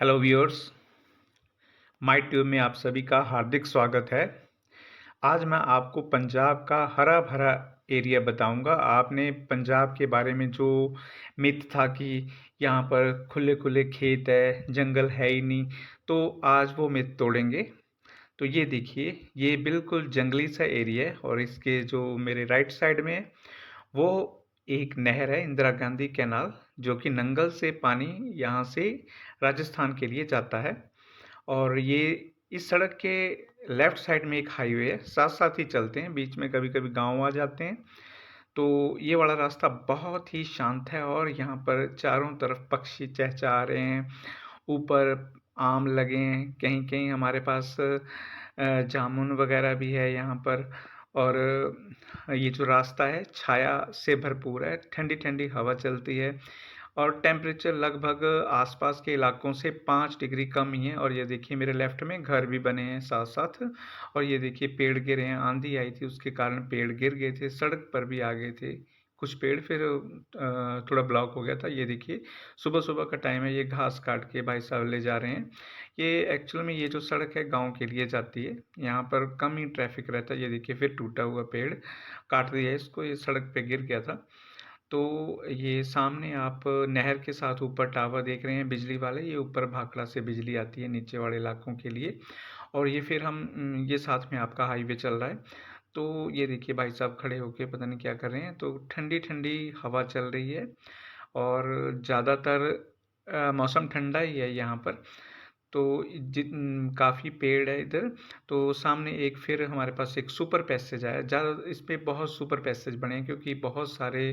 Hello viewers, my tube में आप सभी का हार्दिक स्वागत है। आज मैं आपको पंजाब का हरा भरा एरिया बताऊंगा। आपने पंजाब के बारे में जो मिथ था कि यहाँ पर खुले खुले खेत है, जंगल है ही नहीं, तो आज वो मिथ तोड़ेंगे। तो ये देखिए, ये बिल्कुल जंगली सा एरिया है और इसके जो मेरे राइट साइड में है वो एक नहर है, इंदिरा गांधी कैनाल, जो कि नंगल से पानी यहाँ से राजस्थान के लिए जाता है। और ये इस सड़क के लेफ्ट साइड में एक हाईवे है, साथ साथ ही चलते हैं, बीच में कभी कभी गांव आ जाते हैं। तो ये वाला रास्ता बहुत ही शांत है और यहाँ पर चारों तरफ पक्षी चहचहा रहे हैं। ऊपर आम लगे हैं, कहीं कहीं हमारे पास जामुन वगैरह भी है यहाँ पर। और ये जो रास्ता है छाया से भरपूर है, ठंडी ठंडी हवा चलती है और टेम्परेचर लगभग आसपास के इलाकों से 5 डिग्री कम ही है। और ये देखिए मेरे लेफ्ट में घर भी बने हैं साथ साथ। और ये देखिए पेड़ गिरे हैं, आंधी आई थी उसके कारण पेड़ गिर गए थे, सड़क पर भी आ गए थे कुछ पेड़, फिर थोड़ा ब्लॉक हो गया था। ये देखिए सुबह सुबह का टाइम है, ये घास काट के भाई साहब ले जा रहे हैं। ये एक्चुअल में ये जो सड़क है गांव के लिए जाती है, यहाँ पर कम ही ट्रैफिक रहता है। ये देखिए फिर टूटा हुआ पेड़ काट दिया है इसको, ये सड़क पे गिर गया था। तो ये सामने आप नहर के साथ ऊपर टावर देख रहे हैं बिजली वाले, ये ऊपर भाखड़ा से बिजली आती है नीचे वाले इलाकों के लिए। और ये फिर हम ये साथ में आपका हाईवे चल रहा है। तो ये देखिए भाई साहब खड़े होके पता नहीं क्या कर रहे हैं। तो ठंडी ठंडी हवा चल रही है और ज़्यादातर मौसम ठंडा ही है यहाँ पर। तो काफ़ी पेड़ है इधर। तो सामने एक फिर हमारे पास एक सुपर पैसेज आया, ज़्यादा इस पे बहुत सुपर पैसेज बने हैं क्योंकि बहुत सारे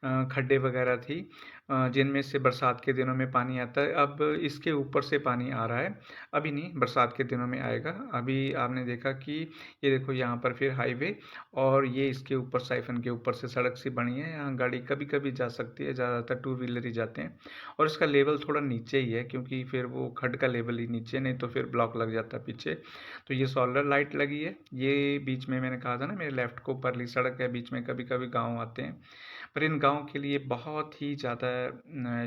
खड्डे वगैरह थी जिनमें से बरसात के दिनों में पानी आता है। अब इसके ऊपर से पानी आ रहा है, अभी नहीं, बरसात के दिनों में आएगा। अभी आपने देखा कि ये देखो यहाँ पर फिर हाईवे और ये इसके ऊपर साइफन के ऊपर से सड़क सी बनी है, यहाँ गाड़ी कभी कभी जा सकती है, ज़्यादातर टू व्हीलर ही जाते हैं। और इसका लेवल थोड़ा नीचे ही है क्योंकि फिर वो खड्ड का लेवल ही नीचे, नहीं तो फिर ब्लॉक लग जाता पीछे। तो ये सोलर लाइट लगी है, ये बीच में मैंने कहा था ना मेरे लेफ्ट को परली सड़क है, बीच में कभी कभी गाँव आते हैं। पर इन गाँव के लिए बहुत ही ज़्यादा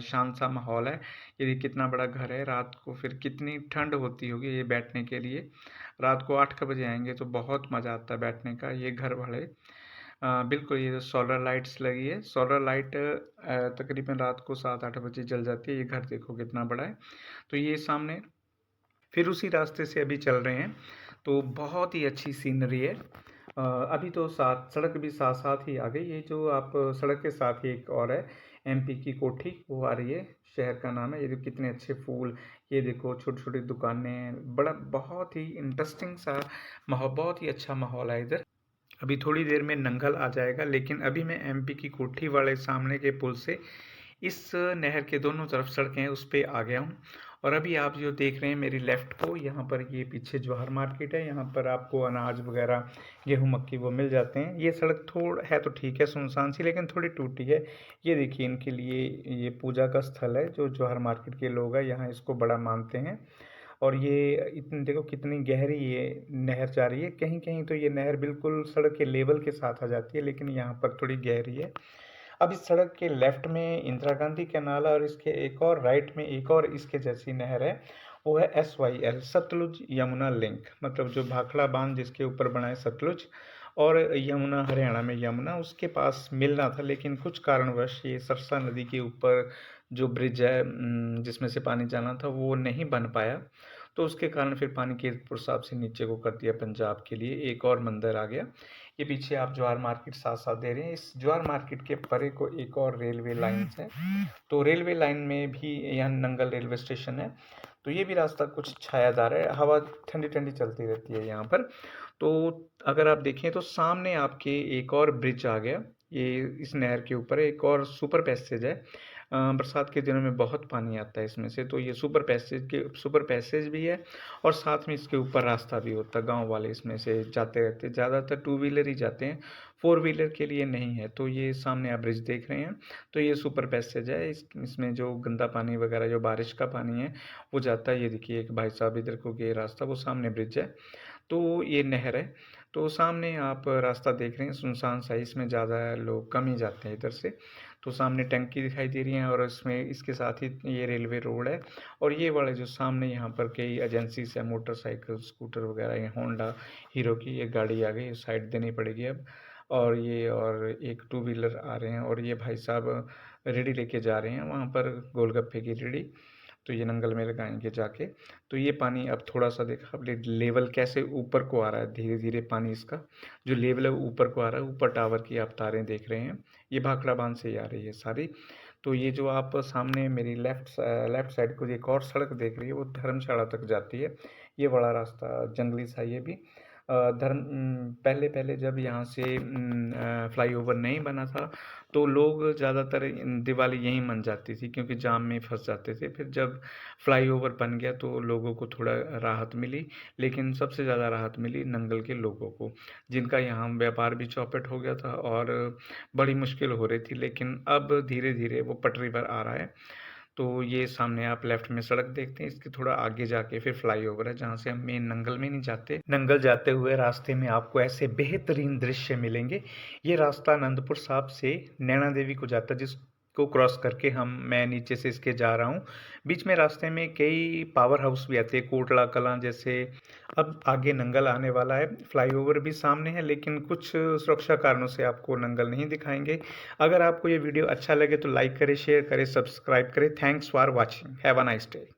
शांत सा माहौल है। ये कितना बड़ा घर है, रात को फिर कितनी ठंड होती होगी ये बैठने के लिए। रात को 8 बजे आएंगे तो बहुत मज़ा आता है बैठने का। ये घर वाले बिल्कुल, ये सोलर लाइट्स लगी है, सोलर लाइट तकरीबन रात को 7-8 बजे जल जाती है। ये घर देखो कितना बड़ा है। तो ये सामने फिर उसी रास्ते से अभी चल रहे हैं, तो बहुत ही अच्छी सीनरी है। अभी तो साथ सड़क भी साथ साथ ही आ गई। ये जो आप सड़क के साथ ही एक और है, एमपी की कोठी, वो आ रही है, शहर का नाम है। ये देखो कितने अच्छे फूल, ये देखो छोटी छोटी दुकानें, बड़ा बहुत ही इंटरेस्टिंग सा माहौल, बहुत ही अच्छा माहौल है इधर। अभी थोड़ी देर में नंगल आ जाएगा, लेकिन अभी मैं एमपी की कोठी वाले सामने के पुल से इस नहर के दोनों तरफ सड़कें हैं उस पे आ गया हूँ। और अभी आप जो देख रहे हैं मेरी लेफ़्ट को, यहाँ पर ये पीछे जवाहर मार्केट है, यहाँ पर आपको अनाज वगैरह, गेहूँ मक्की वो मिल जाते हैं। ये सड़क थोड़ा है तो ठीक है सुनसान सी, लेकिन थोड़ी टूटी है। ये देखिए इनके लिए ये पूजा का स्थल है, जो जवाहर मार्केट के लोग हैं यहाँ इसको बड़ा मानते हैं। और ये इतनी देखो कितनी गहरी ये नहर जा रही है, कहीं कहीं तो ये नहर बिल्कुल सड़क के लेवल के साथ आ जाती है, लेकिन यहाँ पर थोड़ी गहरी है। अब इस सड़क के लेफ्ट में इंदिरा गांधी कैनाल है और इसके एक और राइट में एक और इसके जैसी नहर है, वो है SYL, सतलुज यमुना लिंक। मतलब जो भाखड़ा बांध जिसके ऊपर बना है सतलुज, और यमुना हरियाणा में यमुना उसके पास मिलना था, लेकिन कुछ कारणवश ये सरसा नदी के ऊपर जो ब्रिज है जिसमें से पानी जाना था वो नहीं बन पाया। तो उसके कारण फिर पानी कीरतपुर साहब से नीचे को कर दिया पंजाब के लिए, एक और मंदिर आ गया। ये पीछे आप जवाहर मार्केट साथ साथ दे रहे हैं, इस जवाहर मार्केट के परे को एक और रेलवे लाइन है। तो रेलवे लाइन में भी यहाँ नंगल रेलवे स्टेशन है। तो ये भी रास्ता कुछ छायादार है, हवा ठंडी ठंडी चलती रहती है यहाँ पर। तो अगर आप देखें तो सामने आपके एक और ब्रिज आ गया, ये इस नहर के ऊपर एक और सुपर पैसेज है। बरसात के दिनों में बहुत पानी आता है इसमें से, तो ये सुपर पैसेज भी है और साथ में इसके ऊपर रास्ता भी होता है। गांव वाले इसमें से जाते रहते, ज़्यादातर टू व्हीलर ही जाते हैं, फोर व्हीलर के लिए नहीं है। तो ये सामने आप ब्रिज देख रहे हैं, तो ये सुपर पैसेज है। इसमें जो गंदा पानी वगैरह जो बारिश का पानी है वो जाता है। ये देखिए एक भाई साहब इधर को गए रास्ता, वो सामने ब्रिज है, तो ये नहर है। तो सामने आप रास्ता देख रहे हैं सुनसान सा, इसमें ज़्यादा लोग कम ही जाते हैं इधर से। तो सामने टंकी दिखाई दे रही है और इसमें इसके साथ ही ये रेलवे रोड है। और ये वाले जो सामने यहाँ पर कई एजेंसीज है, मोटरसाइकिल, स्कूटर वगैरह, ये होंडा, हीरो की ये गाड़ी आ गई, साइड देनी पड़ेगी अब। और ये और एक टू व्हीलर आ रहे हैं और ये भाई साहब रेडी लेके जा रहे हैं वहाँ पर गोलगप्पे की रेडी। तो ये नंगल में लगाएंगे जाके। तो ये पानी अब थोड़ा सा देखा आपने लेवल कैसे ऊपर को आ रहा है, धीरे धीरे पानी इसका जो लेवल है वो ऊपर को आ रहा है। ऊपर टावर की आप तारें देख रहे हैं, ये भाखड़ा बांध से ही आ रही है सारी। तो ये जो आप सामने मेरी लेफ्ट साइड को एक और सड़क देख रही है वो धर्मशाला तक जाती है। ये बड़ा रास्ता जंगली सा ये भी पहले पहले जब यहाँ से फ्लाईओवर नहीं बना था तो लोग ज़्यादातर दिवाली यहीं मन जाती थी क्योंकि जाम में फंस जाते थे। फिर जब फ्लाईओवर बन गया तो लोगों को थोड़ा राहत मिली, लेकिन सबसे ज़्यादा राहत मिली नंगल के लोगों को, जिनका यहाँ व्यापार भी चौपट हो गया था और बड़ी मुश्किल हो रही थी। लेकिन अब धीरे धीरे वो पटरी पर आ रहा है। तो ये सामने आप लेफ्ट में सड़क देखते हैं, इसके थोड़ा आगे जाके फिर फ्लाईओवर है जहाँ से हम मेन नंगल में नहीं जाते। नंगल जाते हुए रास्ते में आपको ऐसे बेहतरीन दृश्य मिलेंगे। ये रास्ता आनंदपुर साहिब से नैना देवी को जाता है, जिसको क्रॉस करके मैं नीचे से इसके जा रहा हूँ। बीच में रास्ते में कई पावर हाउस भी आते हैं, कोटला कलां जैसे। अब आगे नंगल आने वाला है, फ्लाईओवर भी सामने है, लेकिन कुछ सुरक्षा कारणों से आपको नंगल नहीं दिखाएंगे। अगर आपको ये वीडियो अच्छा लगे तो लाइक करें, शेयर करें, सब्सक्राइब करें। Thanks for watching. Have a nice day.